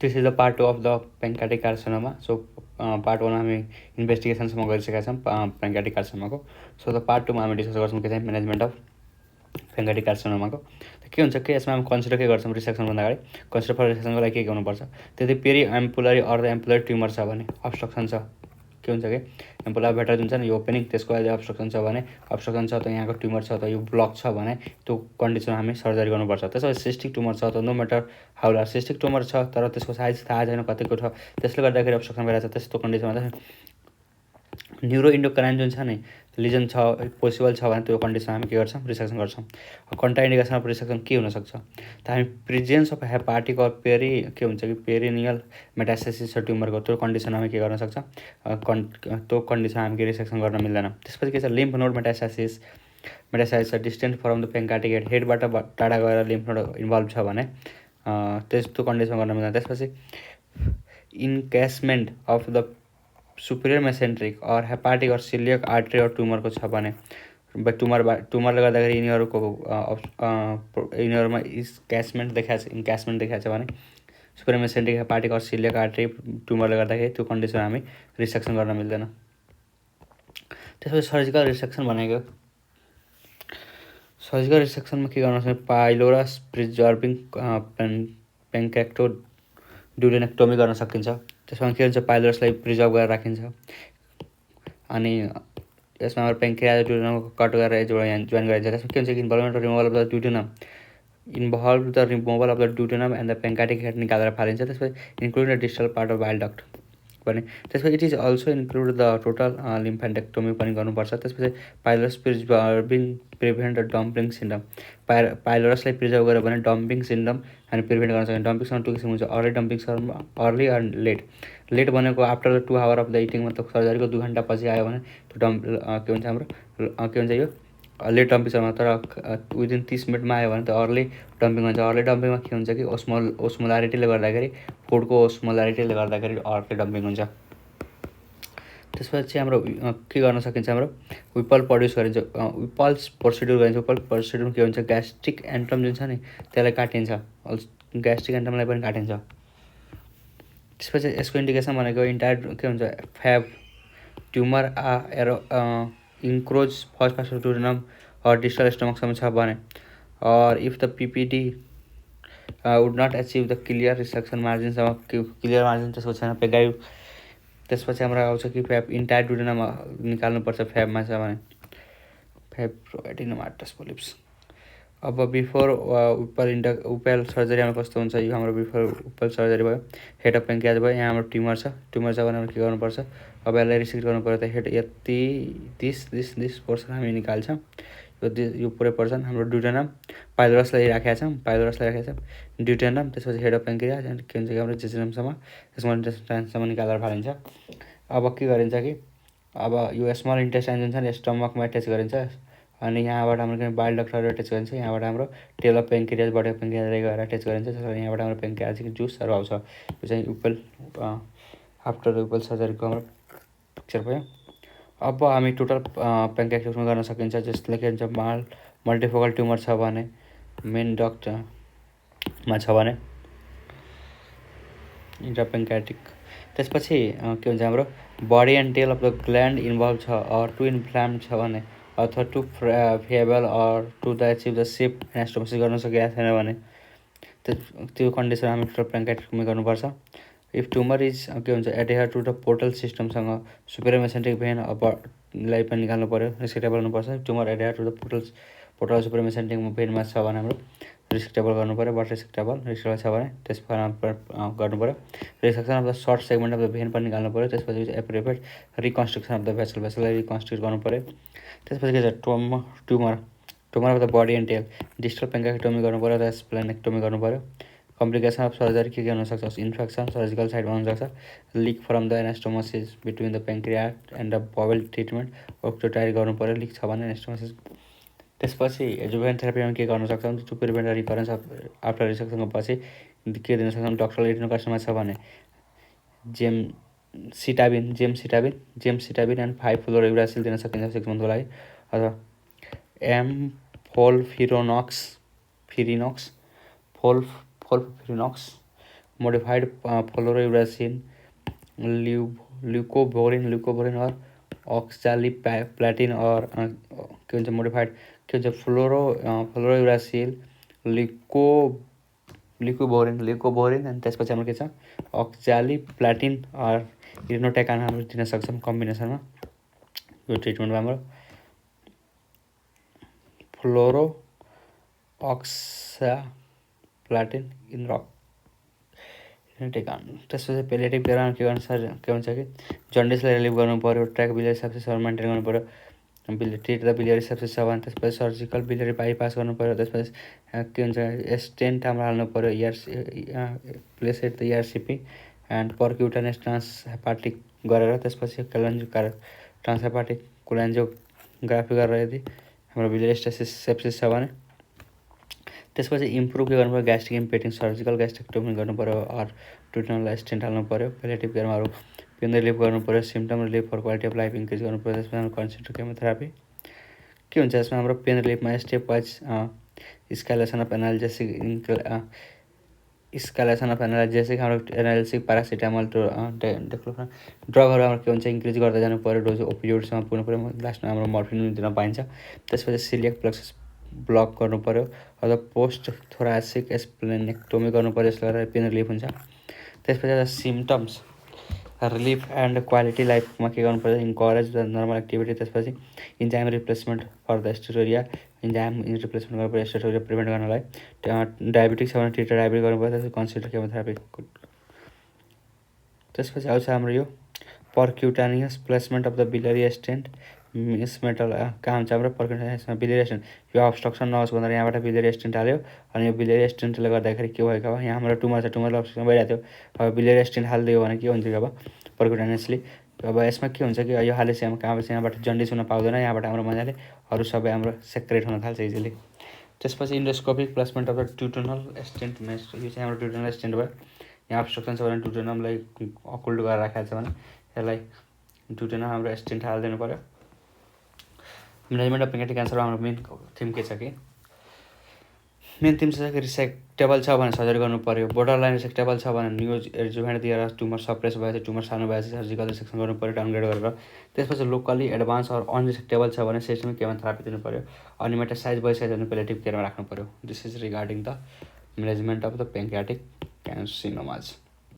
This is the part 2 of the pancreatic carcinoma. So part 1 हामी इन्भेस्टिगेसनसम्म गरिसकेका छौँ पेन्क्रियाटिक कार्सिनोमाको। सो द पार्ट 2 मा हामी डिस्कस गर्छौँ के चाहिँ म्यानेजमेन्ट अफ पेन्क्रियाटिक कार्सिनोमाको। के हुन्छ के यसमा हामी कन्सिडर के गर्छौँ रिसेक्सनभन्दा अगाडि कन्सिडर फर रिसेक्सनको लागि के गर्नुपर्छ। त्यति periampullary or the ampullary tumour छ भने अब्स्ट्रक्सन छ के हुन्छ कि एम्पुलर भेटर जुन छ नि यो ओपनिङ त्यसको अहिले अब्स्ट्रक्सन छ भने अब्स्ट्रक्सन छ त यहाँको ट्युमर छ त यो ब्लक छ भने त्यो कन्डिसन हामी सर्जरी गर्नुपर्छ। त्यसपछि सिस्टिक ट्युमर छ त no matter how large cystic tumour छ तर त्यसको साइज थाहा छैन कतिको छ त्यसले गर्दाखेरि अब्स्ट्रक्सन भइरहेको छ त्यस्तो कन्डिसनमा चाहिँ न्युरो इन्डोक्राइन जुन छ नि लिजन छ पोसिबल छ भने त्यो कन्डिसन हामी के गर्छौँ रिसेक्सन गर्छौँ। कन्ट्राइन्डिकेसन अफ रिसेक्सन के हुनसक्छ त हामी प्रेजेन्स अफ हेपाटिक अर पेरि के हुन्छ कि पेरिनियल मेटास्टेसिस छ ट्युमरको त्यो कन्डिसन हामी के गर्न सक्छ त्यो कन्डिसन हामी के रिसेक्सन गर्न मिल्दैन। त्यसपछि के छ लिम्फ नोड मेटास्टेसिस छ डिस्टेन्ट फ्रम द पेन्क्रियाटिक हेडबाट टाढा गएर लिम्फ नोड इन्भल्भ छ भने त्यस्तो कन्डिसन गर्न मिल्दैन। त्यसपछि encasement of the superior mesenteric or hepatic or coeliac artery or ट्युमरको छ भने ट्युमरले गर्दाखेरि यिनीहरूमा इन्क्यासमेन्ट देखाएको छ भने superior mesenteric hepatic or coeliac artery ट्युमरले गर्दाखेरि त्यो कन्डिसन हामी रिसेक्सन गर्न मिल्दैन। त्यसपछि सर्जिकल रिसेक्सन भनेको सर्जिकल रिसेक्सनमा के गर्नु पर्छ पाइलोरस प्रिजर्भिङ पेन्क्रेक्टो ड्युडेनेक्टोमी गर्न सकिन्छ। त्यसमा के हुन्छ पाइलोरसलाई प्रिजर्भ गरेर राखिन्छ अनि यसमा हाम्रो पेन्क्रियाज ड्युडेनमको कट गरेर जोइन गरिन्छ। त्यसमा के हुन्छ कि involvement removal of the duodenum of the duodenum and the pancreatic head निकालेर फालिन्छ। त्यसपछि including the distal part of bile duct भने त्यसपछि it is also include the total lymphadenectomy पनि गर्नुपर्छ। त्यसपछि pylorus preserving prevent the dumping syndrome पाइलोरसलाई preserve गर्यो भने डम्पिङ सिन्डम हामी प्रिभेन्ट गर्न सक्छौँ। डम्पिङ सिन्डम 2 किसिमको हुन्छ early dumping syndrome early and late भनेको after the 2 hour of the eating मतलब सर्जरीको 2 घन्टा पछि आयो भने त्यो के हुन्छ हाम्रो के हुन्छ यो लेट डम्पिङ सिन्डम तर विदिन 30 मिनटमा आयो भने त अर्ली डम्पिङ हुन्छ। अर्ली डम्पिङमा के हुन्छ कि ओस्मोलारिटीले गर्दाखेरि फुडको ओस्मोलारिटीले गर्दाखेरि अर्ली डम्पिङ हुन्छ। त्यसपछि हाम्रो के गर्न सकिन्छ हाम्रो विपल प्रड्युस गरिन्छ विपल्स प्रोसिड्युर गरिन्छ। विपल प्रोसिड्युर के हुन्छ ग्यास्ट्रिक एन्टम जुन छ नि त्यसलाई काटिन्छ ग्यास्ट्रिक एन्टमलाई पनि काटिन्छ। त्यसपछि यसको इन्डिकेसन भनेको इन्टायर के हुन्छ फ्याब tumour encroach first duodenum or distal स्टमकसम्म छ भने or if the PPD would not achieve the clear resection मार्जिनसम्म क्लियर मार्जिन त्यसको छैन पेगाइ त्यसपछि हाम्रो आउँछ कि फ्याब इन्टायर ड्युडेनम निकाल्नुपर्छ फ्याबमा छ भने फ्याब एडिनोमाटस पोलिप्स। अब बिफोर उपेल सर्जरी हाम्रो कस्तो हुन्छ यो हाम्रो बिफोर उपेल सर्जरी भयो हेड अफ पेन्क्रियाज भयो यहाँ हाम्रो ट्युमर छ भने हाम्रो के गर्नुपर्छ अब यसलाई रिसेक्ट गर्नु पऱ्यो त हेड यति दिस पोर्सन हामी निकाल्छौँ यो पुरै पोर्सन हाम्रो ड्युडेनम पाइलोरसलाई राखेका छौँ ड्युडेनम त्यसपछि हेड अफ पेन्क्रियाज अनि के हुन्छ कि हाम्रो जेजेनमसम्म स्मल इन्टेस्टाइनसम्म निकालेर फालिन्छ। अब के गरिन्छ कि अब यो स्मल इन्टेस्टाइन जुन छ नि स्टमकमा एट्याच गरिन्छ अनि यहाँबाट हाम्रो बाइल डक्टरहरू एट्याच गरिन्छ यहाँबाट हाम्रो टेल अफ पेन्क्रियाज बडी अफ पेन्क्रियाज गएर एट्याच गरिन्छ त्यसपछि यहाँबाट हाम्रो पेन्क्रियाजिक जुसहरू आउँछ। यो चाहिँ उपेल आफ्टर उपेल सर्जरीको हाम्रो पिक्चर भयो। अब हामी टोटल पेन्क्रियाटिक्समा गर्न सकिन्छ जसले के हुन्छ मल्टिफोकल ट्युमर छ भने मेन डक्टमा छ भने इन्ट्रापेन्क्रियाटिक। त्यसपछि के हुन्छ हाम्रो body and tail of the gland involve छ अर टु इन्फ्लाम छ भने अथवा too feeble or to the achieve the safe anastomosis गर्न सकेको छैन भने त्यो कन्डिसन हामी टोटल पेन्क्रियाटिक्टमी गर्नुपर्छ। इफ ट्युमर इज के हुन्छ एडेयर टु द पोर्टल सिस्टमसँग सुपिरियर मेसेन्ट्रिक भेन अपलाई पनि निकाल्नु पऱ्यो रिसेक्टेबल हुनुपर्छ। Tumour adhere to the portal superior mesenteric भेनमा छ भने हाम्रो रिसेक्टेबल गर्नु पऱ्यो बट रिसेक्टेबल छ भने त्यसमा गर्नु पऱ्यो। Resection of the short segment of the vein पनि निकाल्नु पऱ्यो त्यसपछि एप्रोप्रिएट रिकन्स्ट्रक्सन अफ द भेसललाई रिकन्स्ट्रक्ट गर्नु पऱ्यो। त्यसपछि के छ tumour of the body and tail distal pancreatectomy गर्नु पऱ्यो र स्प्लेनेक्टोमी गर्नु पऱ्यो। कम्प्लिकेसन अफ सर्जरी के हुनसक्छ इन्फेक्सन सर्जिकल साइडमा हुनसक्छ leak from the anastomosis between the pancreas and the bowel treatment octreotide गर्नु पऱ्यो लिक छ भने एनास्टोमोसिस। त्यसपछि जुभेनाइल थेरापीमा के गर्न सक्छौँ टु प्रिभेन्ट रिकरेन्स आफ्टर रिसेक्सनको पछि के दिन सक्छौँ डक्टरल एडिनोकार्सिनोमा छ भने जेमसिटाबिन एन्ड 5-फ्लोरोयुरासिल दिन सकिन्छ 6 मन्थको लागि अथवा फोल्फिरिनोक्स मोडिफाइड फ्लोरोयुरासिन, ल्यूकोबोरिन और ऑक्सैलिप्लाटिन और के भन्छ मोडिफाइड के भन्छ फ्लोरोयुरासिल, ल्युकोबोरिन अनि त्यसपछि हाम्रो के छ ऑक्सैलिप्लाटिन और इरिनोटेकान हाम्रो दिन सक्छौँ कम्बिनेसनमा यो ट्रिटमेन्टमा हाम्रो फ्लोरो ऑक्सैप्लाटिन इरिनोटेकान। त्यसपछि पेलिएटिभ केयरमा के हुन्छ कि जन्डिसलाई रिलिभ गर्नु पऱ्यो, ट्र्याक बिलियरी सेप्सिसहरू मेन्टेन गर्नु पऱ्यो, ट्रिट द बिलियरी सेप्सिस छ भने त्यसपछि सर्जिकल बिलियरी बाइपास गर्नु पऱ्यो। त्यसपछि के हुन्छ स्टेन्ट हाम्रो हाल्नु पऱ्यो, प्लेस एट द इआरसिपी एन्ड पर्क्युटानेस ट्रान्सहेपाटिक गरेर त्यसपछि ट्रान्सहेपाटिक कोलेन्जियोग्राफी गरेर यदि हाम्रो बिलियरी सेप्सिस छ भने त्यसपछि इम्प्रुभ के गर्नु पऱ्यो ग्यास्ट्रिक इम्पेटिङ सर्जिकल ग्यास्ट्रेक्टोमी गर्नु पऱ्यो और ट्युटनल स्टेन्ट हाल्नु पऱ्यो। पेलिएटिभ केयरमा अरू पेन रिलिफ गर्नु पऱ्यो, symptom relief for quality of life increase गर्नु पऱ्यो। त्यसमा हाम्रो कन्सिडर केमोथेरापी के हुन्छ यसमा हाम्रो पेन रिलिफमा step wise escalation of analgesic हाम्रो एनाल्जेसिक प्यारासिटामल डेक्लोफेनाक ड्रगहरू हाम्रो के हुन्छ इन्क्रिज गर्दै जानु पऱ्यो, डोज ओपियोइड्समा पुग्नु पऱ्यो, लास्टमा हाम्रो मर्फिन दिन पाइन्छ। त्यसपछि सिलिएक प्लेक्सस ब्लक गर्नु पऱ्यो अथवा पोस्ट थोरासिक स्प्लेनेक्टोमी गर्नु पऱ्यो, यसले गर्दा पेन रिलिफ हुन्छ। त्यसपछि सिम्टम्स रिलिफ एन्ड क्वालिटी लाइफमा के गर्नु पर्छ इन्करेज द नर्मल एक्टिभिटी। त्यसपछि enzyme replacement for the steatorrhoea, enzyme replacement गर्नु पऱ्यो स्टेटोरिया प्रिभेन्ट गर्नलाई। डायबिटिक छ भने ट्रिटेड डायबिटिक गर्नु पऱ्यो, त्यसपछि कन्सिडर केमोथेरापी। त्यसपछि आउँछ हाम्रो यो percutaneous placement of the biliary stent मिस मेटल कहाँ हुन्छ हाम्रो पर्क्युटानियसमा बिलियरी स्टेन्ट। यो अब्स्ट्रक्सन नहोस् भनेर यहाँबाट बिलियरी स्टेन्ट हाल्यो अनि यो बिलियरी स्टेन्टले गर्दाखेरि के भएको अब यहाँ हाम्रो टुमर छ, टुमर अब्स्ट्रक्सन भइरहेको थियो, अब बिलियरी स्टेन्ट हालिदियो भने के हुन्छ कि अब पर्क्युटानियसली अब यसमा के हुन्छ कि यो हालेपछि हाम्रो कहाँ यहाँबाट जन्डिस हुन पाउँदैन, यहाँबाट हाम्रो मजाले अरू सबै हाम्रो सेक्रेट हुन थाल्छ इजिली। त्यसपछि इन्डोस्कोपिक प्लेसमेन्ट अफ द ट्युटनल स्टेन्ट मेस्ट, यो चाहिँ हाम्रो ट्युटनल स्टेन्ट भयो। यहाँ अब्स्ट्रक्सन छ भने ट्युटनमलाई अकुल्ड गरेर राखेको छ भने यसलाई ट्युटनल हाम्रो स्टेन्ट हालिदिनु पऱ्यो। म्यानेजमेन्ट अफ पेन्क्रियाटिक क्यान्सरमा हाम्रो मेन थिम के छ कि रिसेक्टेबल छ भने सर्जरी गर्नु पऱ्यो, बोर्डर लाइन रिसेक्टेबल छ भने न्युज एडजुभेन्ट दिएर ट्युमर सप्रेस भएपछि ट्युमर सानो भएपछि सर्जिकल रिसेक्सन गर्नु पऱ्यो डाउनग्रेड गरेर। त्यसपछि लोकली एडभान्स और अनरिसेक्टेबल छ भने सिस्टमिक केमोथेरापी दिनु पऱ्यो अनि मेटासाइज भइसक्यो भने पेलिएटिभ केयरमा राख्नु पऱ्यो। This is regarding the management of the pancreatic क्यान्सिनोमाज।